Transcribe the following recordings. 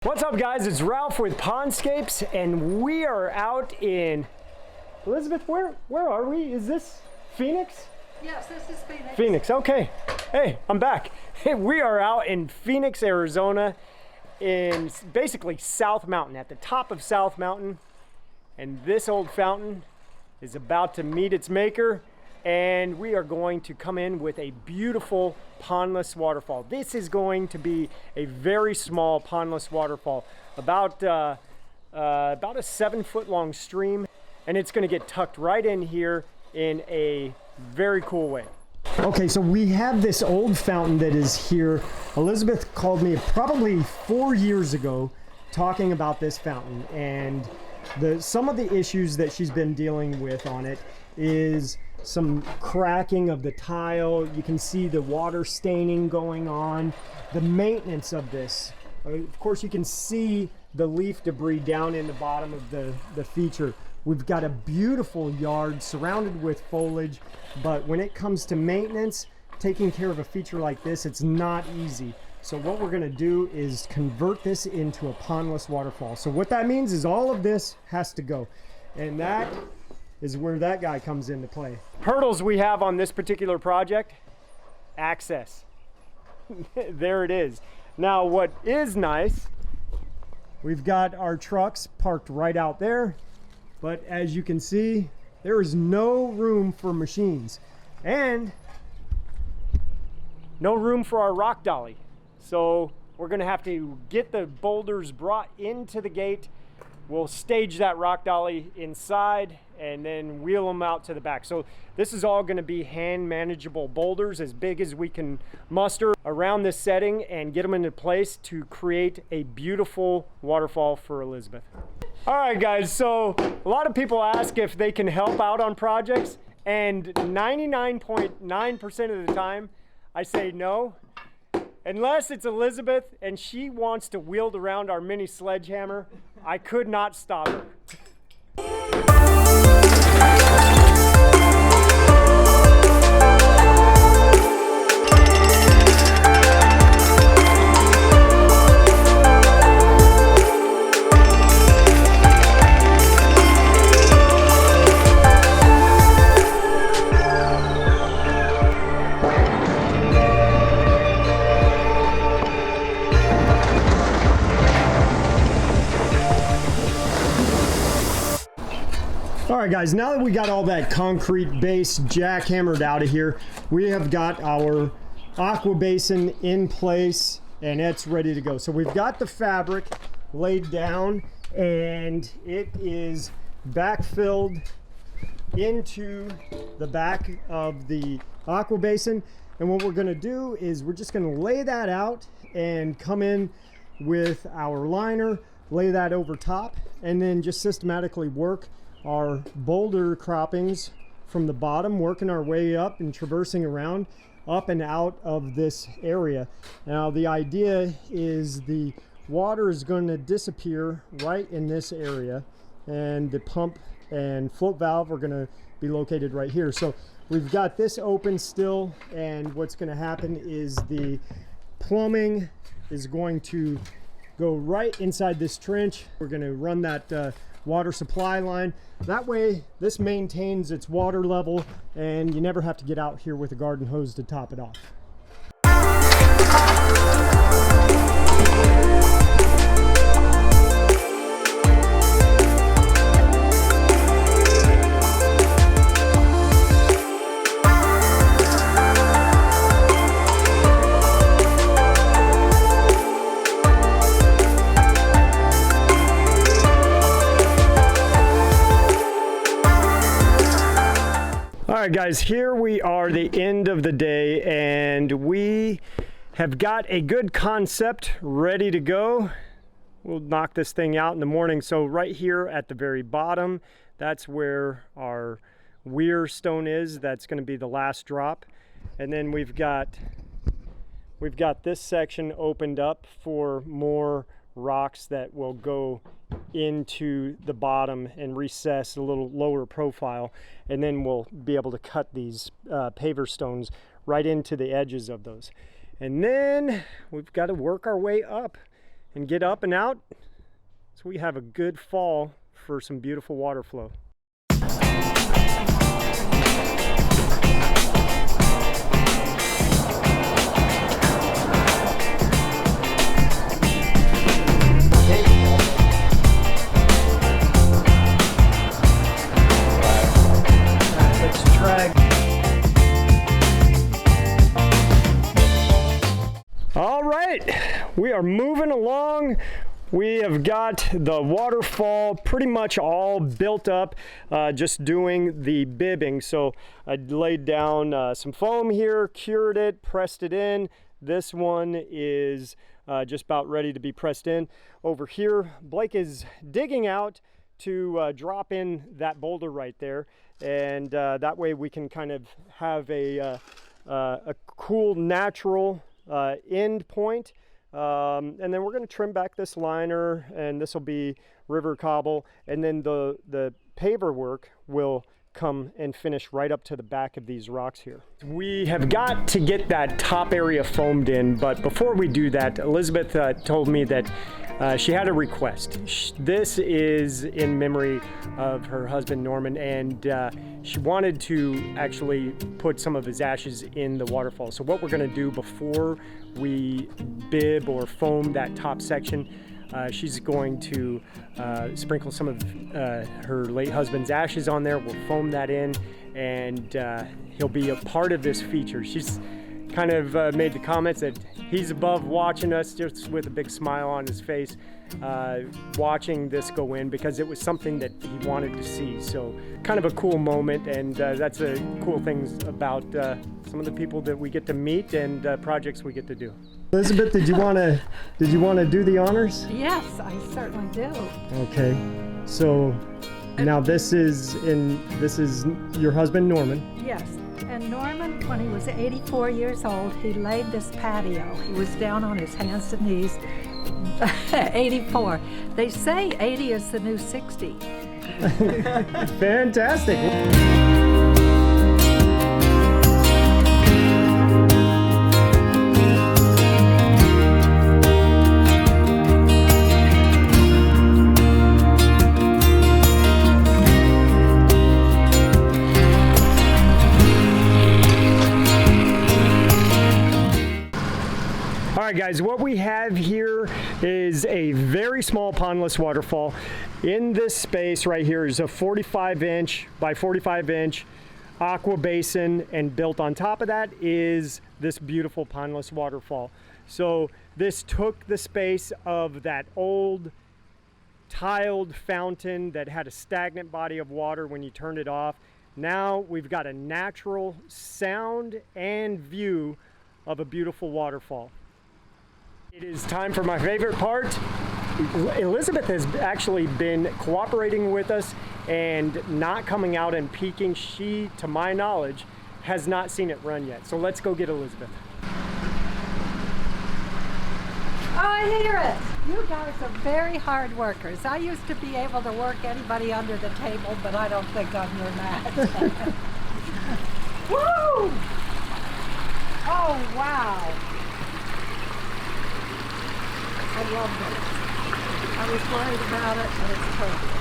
What's up, guys? It's Ralph with Pondscapes, and we are out in Elizabeth. Where are we? Is this Phoenix? Yes, this is Phoenix. Phoenix, okay. Hey, I'm back. Hey, we are out in Phoenix, Arizona, in basically South Mountain, at the top of South Mountain, and this old fountain is about to meet its maker, and we are going to come in with a beautiful pondless waterfall. This is going to be a very small pondless waterfall, about a 7-foot long stream, and it's going to get tucked right in here in a very cool way. Okay, so we have this old fountain that is here. Elizabeth called me probably 4 years ago talking about this fountain, and some of the issues that she's been dealing with on it is some cracking of the tile. You can see the water staining going on. The maintenance of this, of course, you can see the leaf debris down in the bottom of the feature. We've got a beautiful yard surrounded with foliage, but when it comes to maintenance, taking care of a feature like this, it's not easy. So what we're gonna do is convert this into a pondless waterfall. So what that means is all of this has to go, and that is where that guy comes into play. Hurdles we have on this particular project: access. There it is. Now what is nice, we've got our trucks parked right out there, but as you can see, there is no room for machines and no room for our rock dolly. So we're gonna have to get the boulders brought into the gate. We'll stage that rock dolly inside and then wheel them out to the back. So this is all gonna be hand manageable boulders, as big as we can muster around this setting, and get them into place to create a beautiful waterfall for Elizabeth. All right, guys, so a lot of people ask if they can help out on projects, and 99.9% of the time, I say no. Unless it's Elizabeth and she wants to wield around our mini sledgehammer, I could not stop her. All right, guys, now that we got all that concrete base jackhammered out of here, we have got our aqua basin in place and it's ready to go. So we've got the fabric laid down and it is backfilled into the back of the aqua basin. And what we're gonna do is we're just gonna lay that out and come in with our liner, lay that over top, and then just systematically work our boulder croppings from the bottom, working our way up and traversing around up and out of this area. Now the idea is the water is going to disappear right in this area, and the pump and float valve are going to be located right here. So we've got this open still, and what's going to happen is the plumbing is going to go right inside this trench. We're going to run that water supply line. That way this maintains its water level and you never have to get out here with a garden hose to top it off. All right, guys, here we are, the end of the day, and we have got a good concept ready to go. We'll knock this thing out in the morning. So right here at the very bottom, that's where our weir stone is. That's going to be the last drop. And then we've got this section opened up for more rocks that will go into the bottom and recess a little lower profile, and then we'll be able to cut these paver stones right into the edges of those. And then we've got to work our way up and get up and out so we have a good fall for some beautiful water flow. Let's drag. All right, we are moving along. We have got the waterfall pretty much all built up, just doing the bibbing. So I laid down some foam here, cured it, pressed it in. This one is just about ready to be pressed in. Over here, Blake is digging out to drop in that boulder right there. And that way we can kind of have a cool, natural end point. And then we're going to trim back this liner, and this will be river cobble, and then the paver work will come and finish right up to the back of these rocks here. We have got to get that top area foamed in, but before we do that, Elizabeth told me that she had a request. This is in memory of her husband Norman, and she wanted to actually put some of his ashes in the waterfall. So what we're going to do before we bib or foam that top section, she's going to sprinkle some of her late husband's ashes on there. We'll foam that in, and he'll be a part of this feature. She's kind of made the comments that he's above watching us, just with a big smile on his face, watching this go in, because it was something that he wanted to see. So kind of a cool moment, and that's a cool thing about some of the people that we get to meet and projects we get to do. Elizabeth, did you want to do the honors? Yes, I certainly do. Okay, so now this is your husband Norman. Yes, and Norman, when he was 84 years old, he laid this patio. He was down on his hands and knees. 84. They say 80 is the new 60. Fantastic. All right, guys, what we have here is a very small pondless waterfall. In this space right here is a 45-inch by 45-inch aqua basin, and built on top of that is this beautiful pondless waterfall. So this took the space of that old tiled fountain that had a stagnant body of water when you turned it off. Now we've got a natural sound and view of a beautiful waterfall. It is time for my favorite part. Elizabeth has actually been cooperating with us and not coming out and peeking. She, to my knowledge, has not seen it run yet. So let's go get Elizabeth. Oh, I hear it. You guys are very hard workers. I used to be able to work anybody under the table, but I don't think I'm your match. Woo! Oh, wow. I love it. I was worried about it, but it's perfect.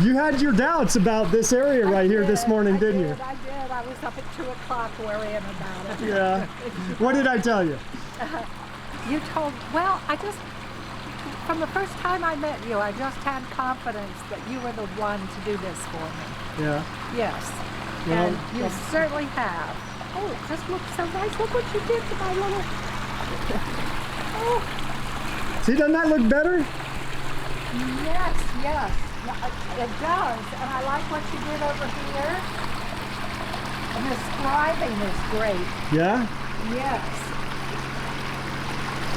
You had your doubts about this area right here this morning, didn't you? I did. I was up at 2 o'clock worrying about it. Yeah. What did I tell you? You told, well, from the first time I met you, I just had confidence that you were the one to do this for me. Yeah. Yes. Well, and you certainly have. Oh, it just looks so nice. Look what you did to my little... Oh. See, doesn't that look better? Yes, yes. It does. And I like what you did over here. And the scribing is great. Yeah? Yes.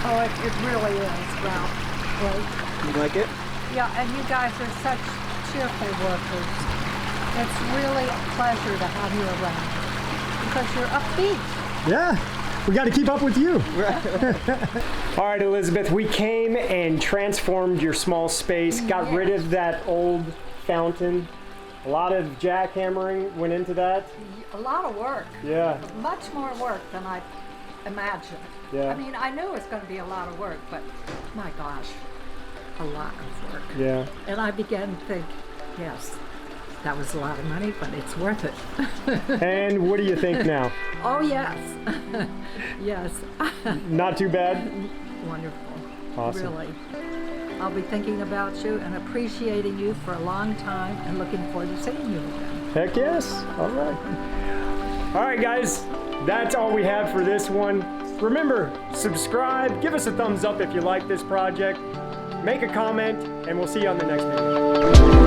Oh, it really is, Ralph. Great. You like it? Yeah, and you guys are such cheerful workers. It's really a pleasure to have you around because you're upbeat. Yeah. We got to keep up with you. All right, Elizabeth, we came and transformed your small space, got rid of that old fountain. A lot of jackhammering went into that. A lot of work. Yeah. Much more work than I imagine. Yeah. I mean, I knew it was going to be a lot of work, but my gosh, a lot of work. Yeah. And I began to think, yes, that was a lot of money, but it's worth it. And what do you think now? Oh, yes. Yes. Not too bad? Wonderful. Awesome. Really. I'll be thinking about you and appreciating you for a long time and looking forward to seeing you again. Heck yes. All right. All right, guys. That's all we have for this one. Remember, subscribe, give us a thumbs up if you like this project, make a comment, and we'll see you on the next video.